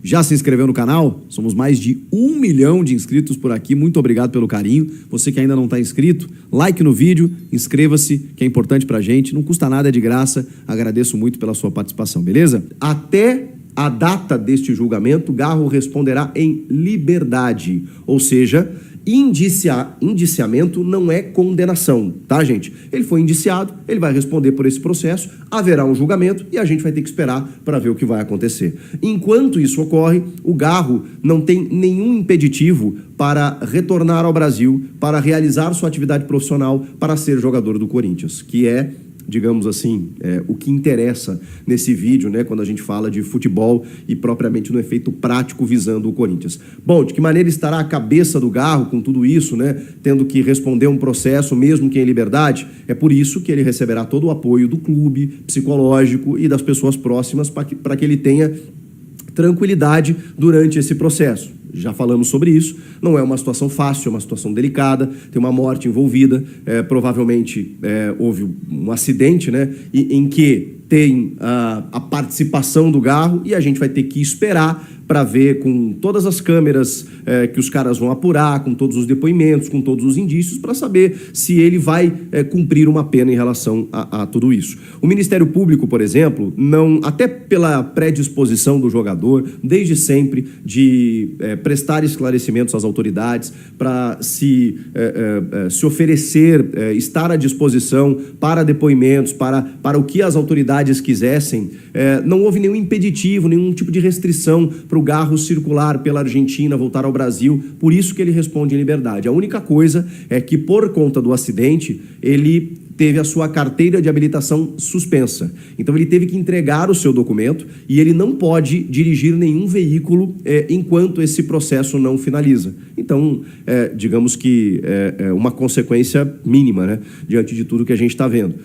Já se inscreveu no canal? Somos mais de 1 milhão de inscritos por aqui. Muito obrigado pelo carinho. Você que ainda não está inscrito, like no vídeo, inscreva-se, que é importante pra gente. Não custa nada, é de graça. Agradeço muito pela sua participação, beleza? Até a data deste julgamento, Garro responderá em liberdade, ou seja, indiciamento não é condenação, tá, gente? Ele foi indiciado, ele vai responder por esse processo, haverá um julgamento e a gente vai ter que esperar para ver o que vai acontecer. Enquanto isso ocorre, o Garro não tem nenhum impeditivo para retornar ao Brasil, para realizar sua atividade profissional, para ser jogador do Corinthians, que é, digamos assim, o que interessa nesse vídeo, né, quando a gente fala de futebol e propriamente no efeito prático visando o Corinthians. Bom, de que maneira estará a cabeça do Garro com tudo isso, né, tendo que responder um processo, mesmo que em liberdade? É por isso que ele receberá todo o apoio do clube, psicológico e das pessoas próximas para que ele tenha tranquilidade durante esse processo. Já falamos sobre isso, não é uma situação fácil, é uma situação delicada, tem uma morte envolvida, provavelmente houve um acidente, né, em que tem a participação do Garro e a gente vai ter que esperar para ver com todas as câmeras que os caras vão apurar, com todos os depoimentos, com todos os indícios, para saber se ele vai cumprir uma pena em relação a tudo isso. O Ministério Público, por exemplo, não, até pela predisposição do jogador, desde sempre, de prestar esclarecimentos às autoridades, para se oferecer, estar à disposição para depoimentos, para o que as autoridades quisessem, não houve nenhum impeditivo, nenhum tipo de restrição para o Garro circular pela Argentina, voltar ao Brasil, por isso que ele responde em liberdade. A única coisa é que, por conta do acidente, ele teve a sua carteira de habilitação suspensa. Então ele teve que entregar o seu documento e ele não pode dirigir nenhum veículo enquanto esse processo não finaliza. Então, digamos que é uma consequência mínima, né, diante de tudo que a gente está vendo.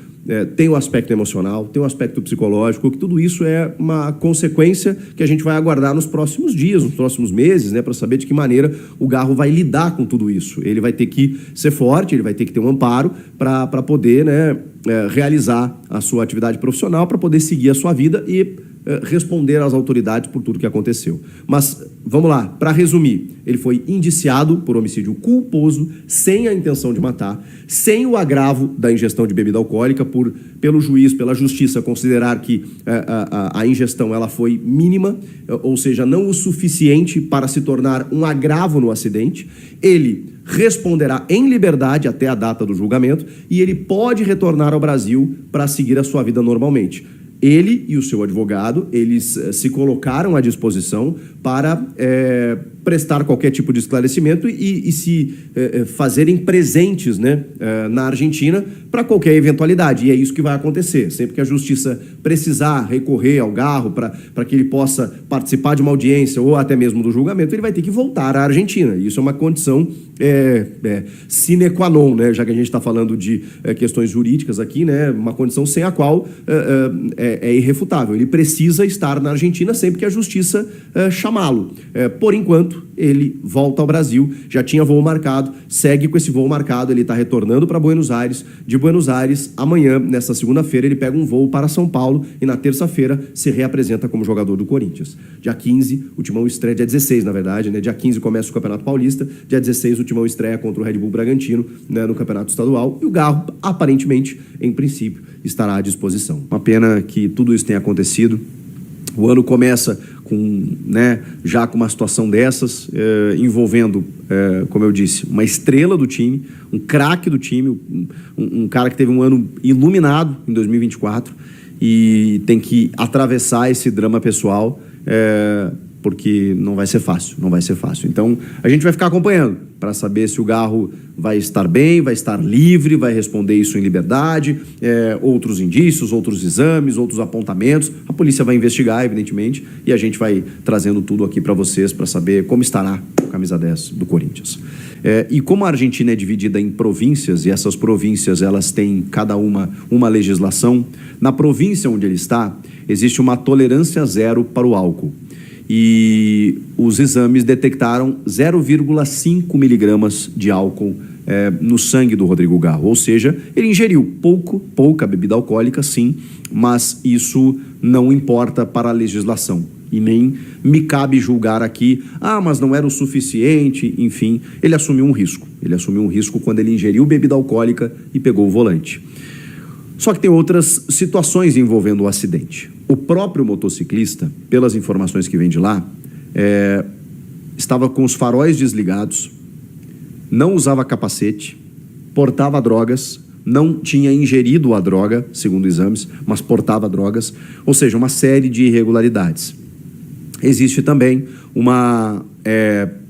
Tem o aspecto emocional, tem o aspecto psicológico, que tudo isso é uma consequência que a gente vai aguardar nos próximos dias, nos próximos meses, né, para saber de que maneira o Garro vai lidar com tudo isso. Ele vai ter que ser forte, ele vai ter que ter um amparo para poder, né, realizar a sua atividade profissional, para poder seguir a sua vida e responder às autoridades por tudo que aconteceu. Mas, vamos lá, para resumir, ele foi indiciado por homicídio culposo, sem a intenção de matar, sem o agravo da ingestão de bebida alcoólica, pelo juiz, pela justiça, considerar que a ingestão ela foi mínima, ou seja, não o suficiente para se tornar um agravo no acidente. Ele responderá em liberdade até a data do julgamento e ele pode retornar ao Brasil para seguir a sua vida normalmente. Ele e o seu advogado, eles se colocaram à disposição para prestar qualquer tipo de esclarecimento e se fazerem presentes, né, na Argentina para qualquer eventualidade. E é isso que vai acontecer. Sempre que a justiça precisar recorrer ao Garro para que ele possa participar de uma audiência ou até mesmo do julgamento, ele vai ter que voltar à Argentina. Isso é uma condição sine qua non, né, já que a gente está falando de questões jurídicas aqui, né, uma condição sem a qual é irrefutável. Ele precisa estar na Argentina sempre que a justiça chamá-lo. Por enquanto, ele volta ao Brasil, já tinha voo marcado, segue com esse voo marcado, ele está retornando para Buenos Aires. De Buenos Aires, amanhã, nessa segunda-feira, ele pega um voo para São Paulo e na terça-feira se reapresenta como jogador do Corinthians. Dia 15, o Timão estreia, dia 16, na verdade, né? Dia 15 começa o Campeonato Paulista, dia 16 o Timão estreia contra o Red Bull Bragantino, né, no Campeonato Estadual, e o Garro, aparentemente, em princípio, estará à disposição. Uma pena que tudo isso tenha acontecido. O ano começa já com uma situação dessas, envolvendo, como eu disse, uma estrela do time, um craque do time, um cara que teve um ano iluminado em 2024 e tem que atravessar esse drama pessoal, porque não vai ser fácil, não vai ser fácil. Então, a gente vai ficar acompanhando para saber se o Garro vai estar bem, vai estar livre, vai responder isso em liberdade, outros indícios, outros exames, outros apontamentos. A polícia vai investigar, evidentemente, e a gente vai trazendo tudo aqui para vocês para saber como estará a camisa 10 do Corinthians. E como a Argentina é dividida em províncias, e essas províncias elas têm cada uma legislação, na província onde ele está, existe uma tolerância zero para o álcool. E os exames detectaram 0,5 miligramas de álcool no sangue do Rodrigo Garro. Ou seja, ele ingeriu pouca bebida alcoólica, sim, mas isso não importa para a legislação. e nem me cabe julgar aqui, mas não era o suficiente, enfim, ele assumiu um risco. Ele assumiu um risco quando ele ingeriu bebida alcoólica e pegou o volante. Só que tem outras situações envolvendo o acidente. O próprio motociclista, pelas informações que vem de lá, estava com os faróis desligados, não usava capacete, portava drogas, não tinha ingerido a droga, segundo exames, mas portava drogas, ou seja, uma série de irregularidades. Existe também uma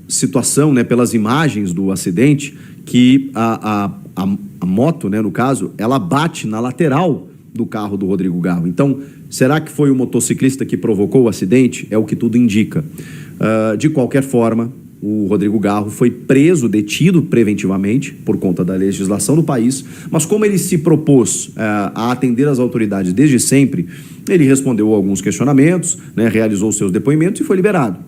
situação, né, pelas imagens do acidente, que a moto, né, no caso, ela bate na lateral do carro do Rodrigo Garro. Então, será que foi o motociclista que provocou o acidente? É o que tudo indica. De qualquer forma, o Rodrigo Garro foi preso, detido preventivamente por conta da legislação do país, mas como ele se propôs a atender as autoridades desde sempre, ele respondeu a alguns questionamentos, né, realizou seus depoimentos e foi liberado.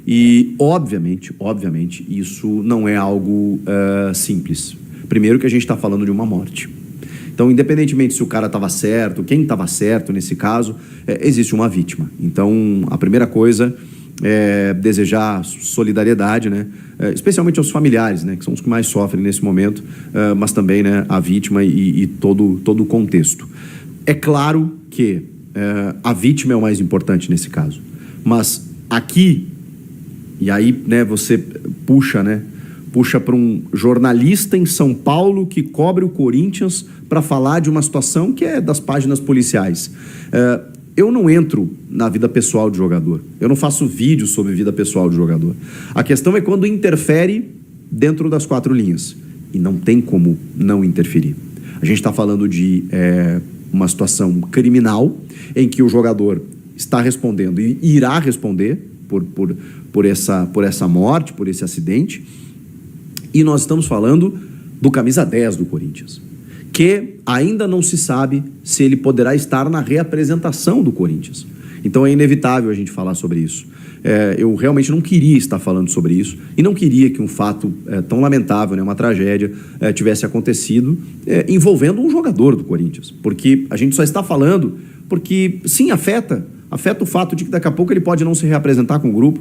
E, obviamente, isso não é algo simples. Primeiro que a gente está falando de uma morte. Então, independentemente se o cara estava certo, quem estava certo nesse caso, existe uma vítima. Então, a primeira coisa é desejar solidariedade, né? Especialmente aos familiares, né? Que são os que mais sofrem nesse momento, mas também, né, a vítima e todo o contexto. É claro que a vítima é o mais importante nesse caso, mas aqui, e aí, né, você puxa para um jornalista em São Paulo que cobre o Corinthians para falar de uma situação que é das páginas policiais. Eu não entro na vida pessoal do jogador. Eu não faço vídeo sobre vida pessoal do jogador. A questão é quando interfere dentro das quatro linhas. E não tem como não interferir. A gente está falando de uma situação criminal em que o jogador está respondendo e irá responder por essa morte, por esse acidente. E nós estamos falando do camisa 10 do Corinthians, que ainda não se sabe se ele poderá estar na reapresentação do Corinthians. Então é inevitável a gente falar sobre isso. Eu realmente não queria estar falando sobre isso e não queria que um fato tão lamentável, né, uma tragédia, tivesse acontecido envolvendo um jogador do Corinthians. Porque a gente só está falando porque, sim, afeta o fato de que daqui a pouco ele pode não se reapresentar com o grupo,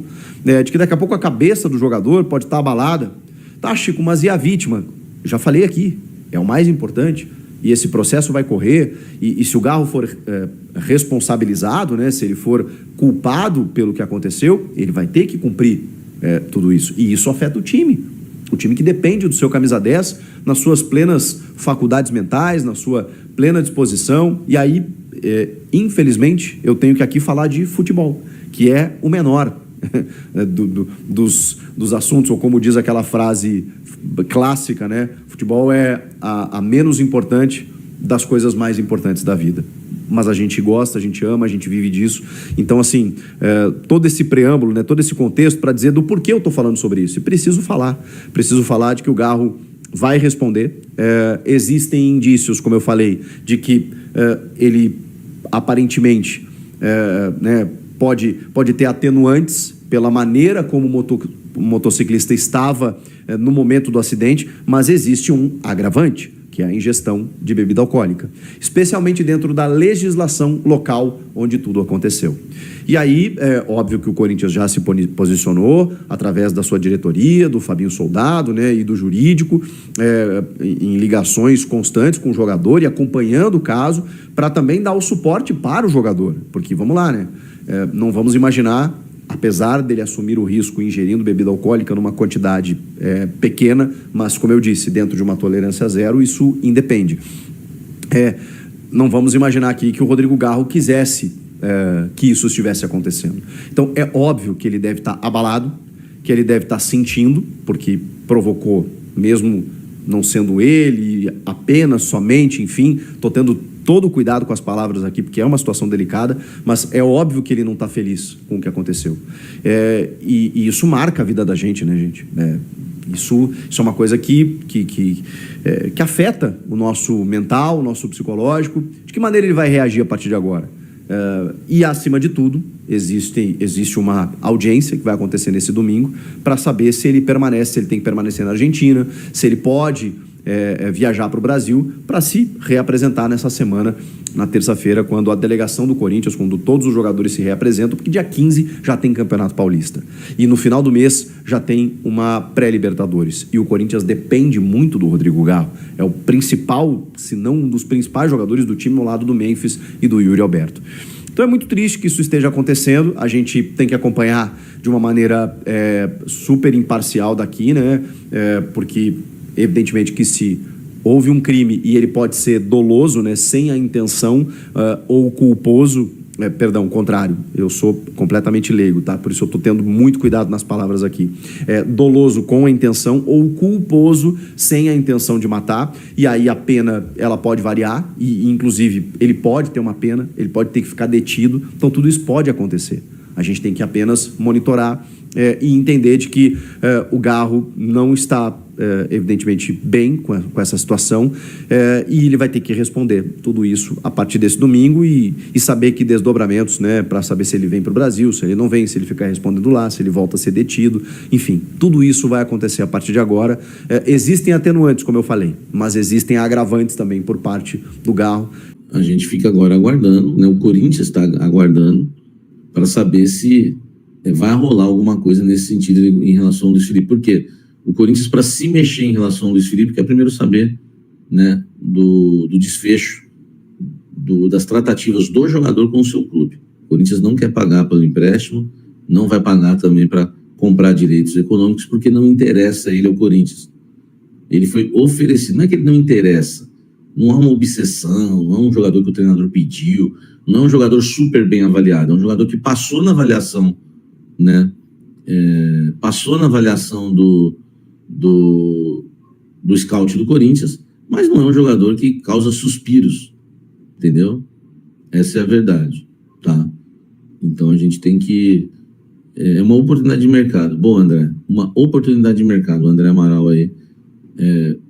de que daqui a pouco a cabeça do jogador pode estar abalada. Tá, Chico, mas e a vítima? Já falei aqui, é o mais importante. E esse processo vai correr, e se o Garro for responsabilizado, né, se ele for culpado pelo que aconteceu, ele vai ter que cumprir tudo isso. E isso afeta o time que depende do seu camisa 10 nas suas plenas faculdades mentais, na sua plena disposição. E aí, infelizmente, eu tenho que aqui falar de futebol, que é o menor dos assuntos, ou como diz aquela frase clássica, né? Futebol é a menos importante das coisas mais importantes da vida. Mas a gente gosta, a gente ama, a gente vive disso. Então, assim, todo esse preâmbulo, né, todo esse contexto para dizer do porquê eu estou falando sobre isso. E preciso falar de que o Garro vai responder. Existem indícios, como eu falei, de que ele aparentemente né, pode ter atenuantes pela maneira como o motociclista estava no momento do acidente, mas existe um agravante, que é a ingestão de bebida alcoólica, especialmente dentro da legislação local onde tudo aconteceu. E aí, é óbvio que o Corinthians já se posicionou através da sua diretoria, do Fabinho Soldado, né, e do jurídico, em ligações constantes com o jogador e acompanhando o caso, para também dar o suporte para o jogador. Porque, vamos lá, né, não vamos imaginar, apesar dele assumir o risco ingerindo bebida alcoólica numa quantidade pequena, mas, como eu disse, dentro de uma tolerância zero, isso independe. Não vamos imaginar aqui que o Rodrigo Garro quisesse que isso estivesse acontecendo. Então, é óbvio que ele deve estar abalado, que ele deve estar sentindo, porque provocou, mesmo não sendo ele, apenas, somente, enfim, estou tendo todo o cuidado com as palavras aqui, porque é uma situação delicada, mas é óbvio que ele não está feliz com o que aconteceu. E isso marca a vida da gente, né, gente? Isso é uma coisa que afeta o nosso mental, o nosso psicológico. De que maneira ele vai reagir a partir de agora? E, acima de tudo, existe uma audiência que vai acontecer nesse domingo para saber se ele tem que permanecer na Argentina, se ele pode viajar para o Brasil para se reapresentar nessa semana, na terça-feira, quando a delegação do Corinthians, quando todos os jogadores se reapresentam, porque dia 15 já tem Campeonato Paulista. E no final do mês já tem uma pré-Libertadores. E o Corinthians depende muito do Rodrigo Garro. É o principal, se não um dos principais jogadores do time ao lado do Memphis e do Yuri Alberto. Então é muito triste que isso esteja acontecendo. A gente tem que acompanhar de uma maneira super imparcial daqui, né? Porque evidentemente que se houve um crime e ele pode ser doloso, né, sem a intenção, ou culposo, perdão, contrário, eu sou completamente leigo, tá? Por isso eu estou tendo muito cuidado nas palavras aqui. Doloso com a intenção ou culposo sem a intenção de matar, e aí a pena ela pode variar, e inclusive ele pode ter uma pena, ele pode ter que ficar detido, então tudo isso pode acontecer. A gente tem que apenas monitorar e entender de que o Garro não está, evidentemente, bem com essa situação, e ele vai ter que responder tudo isso a partir desse domingo e saber que desdobramentos, né, para saber se ele vem para o Brasil, se ele não vem, se ele ficar respondendo lá, se ele volta a ser detido, enfim, tudo isso vai acontecer a partir de agora. Existem atenuantes, como eu falei, mas existem agravantes também por parte do Garro. A gente fica agora aguardando, né, o Corinthians está aguardando para saber se vai rolar alguma coisa nesse sentido em relação ao Luiz Felipe. Por quê? O Corinthians, para se mexer em relação ao Luiz Felipe, quer primeiro saber, né, do desfecho das tratativas do jogador com o seu clube. O Corinthians não quer pagar pelo empréstimo, não vai pagar também para comprar direitos econômicos, porque não interessa ele ao Corinthians. Ele foi oferecido, não é que ele não interessa, não há uma obsessão, não é um jogador que o treinador pediu, não é um jogador super bem avaliado, é um jogador que passou na avaliação, né? Passou na avaliação do scout do Corinthians, mas não é um jogador que causa suspiros, entendeu? Essa é a verdade, tá? Então a gente tem que... É uma oportunidade de mercado. Bom, André, uma oportunidade de mercado. O André Amaral aí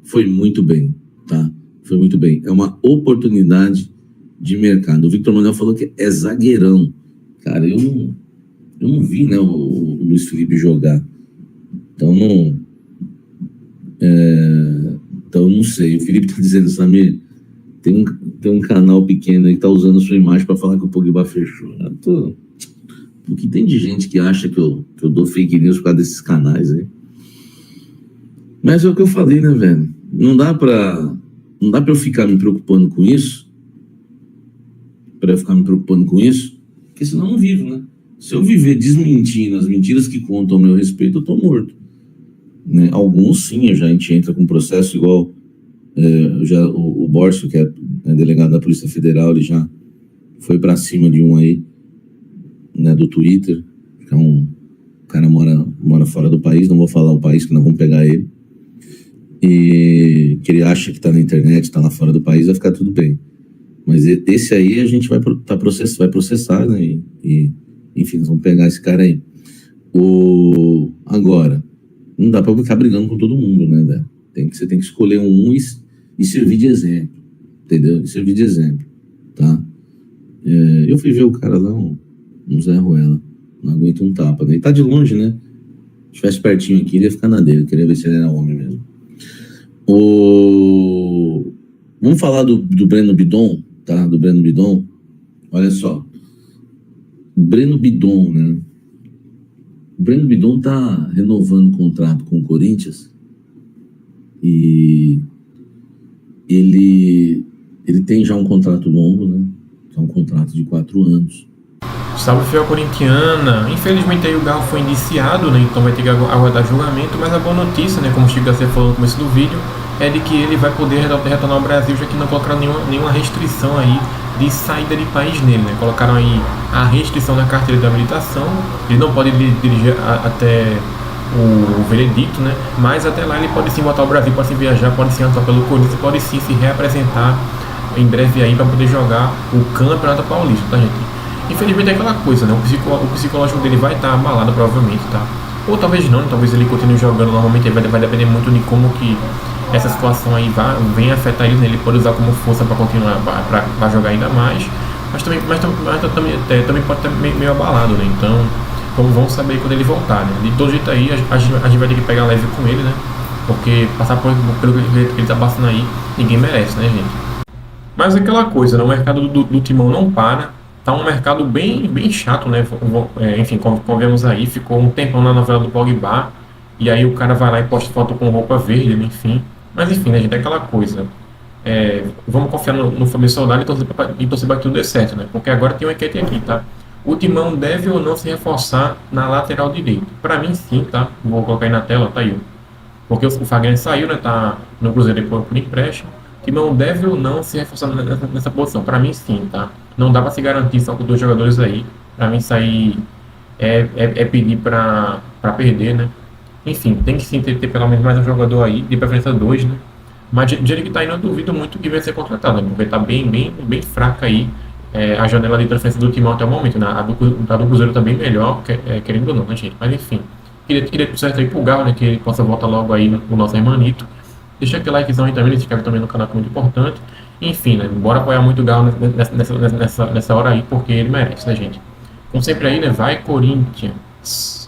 foi muito bem, tá? Foi muito bem. É uma oportunidade de mercado. O Victor Manuel falou que é zagueirão. Cara, eu não vi, né, o Luiz Felipe jogar. Então não sei. O Felipe tá dizendo, Samir, tem um canal pequeno aí que tá usando a sua imagem para falar que o Pogba fechou. O que tem de gente que acha que eu dou fake news por causa desses canais aí. Mas é o que eu falei, né, velho? Não dá pra eu ficar me preocupando com isso. Porque senão eu não vivo, né? Se eu viver desmentindo as mentiras que contam ao meu respeito, eu tô morto. Né? Alguns, sim, a gente entra com processo igual o Borso, que é delegado da Polícia Federal, ele já foi pra cima de um aí, né, do Twitter, que o cara mora fora do país, não vou falar o país que nós vamos pegar ele, e que ele acha que tá na internet, tá lá fora do país, vai ficar tudo bem. Mas esse aí a gente vai processar, né, e enfim, nós vamos pegar esse cara aí. Agora, não dá pra ficar brigando com todo mundo, né, velho? Você tem que escolher um e servir de exemplo, entendeu? Servir de exemplo, tá? Eu fui ver o cara lá, um Zé Ruela, não aguenta um tapa, né? Ele tá de longe, né? Se estivesse pertinho aqui, ele ia ficar na dele, queria ver se ele era homem mesmo. Vamos falar do Breno Bidon, tá? Do Breno Bidon. Olha só. Breno Bidon, né? O Breno Bidon tá renovando o contrato com o Corinthians e ele tem já um contrato longo, né? Que é um contrato de 4 anos. Salve, fiel corintiana. Infelizmente aí o Garro foi indiciado, né? Então vai ter que aguardar julgamento, mas a boa notícia, né, como o Chico Garcia falou no começo do vídeo, é de que ele vai poder retornar ao Brasil, já que não colocaram nenhuma restrição aí de saída de país nele, né? Colocaram aí a restrição na carteira de habilitação, ele não pode dirigir até o veredicto, né? Mas até lá ele pode sim voltar ao Brasil, pode sim viajar, pode sim atuar pelo Corinthians, pode sim se reapresentar em breve aí para poder jogar o Campeonato Paulista, tá, gente? Infelizmente é aquela coisa, né? O psicológico dele vai estar abalado provavelmente, tá? Ou talvez não, talvez ele continue jogando normalmente, vai depender muito de como que essa situação aí venha afetar ele, né? Ele pode usar como força para continuar, para jogar ainda mais, mas também pode estar meio abalado, né? Então, vamos saber quando ele voltar, né? De todo jeito aí, a gente vai ter que pegar leve com ele, né? Porque passar pelo que ele tá passando aí, ninguém merece, né, gente? Mas aquela coisa, né? O mercado do Timão não para. Tá um mercado bem chato, né? Enfim, como vemos aí, ficou um tempão na novela do Pogba. E aí o cara vai lá e posta foto com roupa verde, né? Enfim. Mas enfim, né, gente? É aquela coisa. Vamos confiar no Fabrício Soldado e torcer para que tudo dê certo, né? Porque agora tem uma enquete aqui, tá? O Timão deve ou não se reforçar na lateral direita? Para mim, sim, tá? Vou colocar aí na tela, tá aí. Porque o Fagner saiu, né? Tá no Cruzeiro por empréstimo. O Timão deve ou não se reforçar nessa posição? Para mim, sim, tá? Não dá para se garantir só com 2 jogadores aí. Para mim, isso aí é pedir para perder, né? Enfim, tem que sim ter pelo menos mais um jogador aí, de preferência 2, né? Mas de jeito que tá aí, eu duvido muito que vai ser contratado, né? Porque tá bem fraca aí a janela de transferência do Timão até o momento, né? A do Cruzeiro tá bem melhor, querendo ou não, né, gente? Mas enfim, queria tudo certo aí pro Gal, né? Que ele possa voltar logo aí no nosso hermanito. Deixa aquele likezão aí também, se inscreve também no canal, que é muito importante. Enfim, né? Bora apoiar muito o Gal nessa hora aí, porque ele merece, né, gente? Como sempre aí, né? Vai, Corinthians!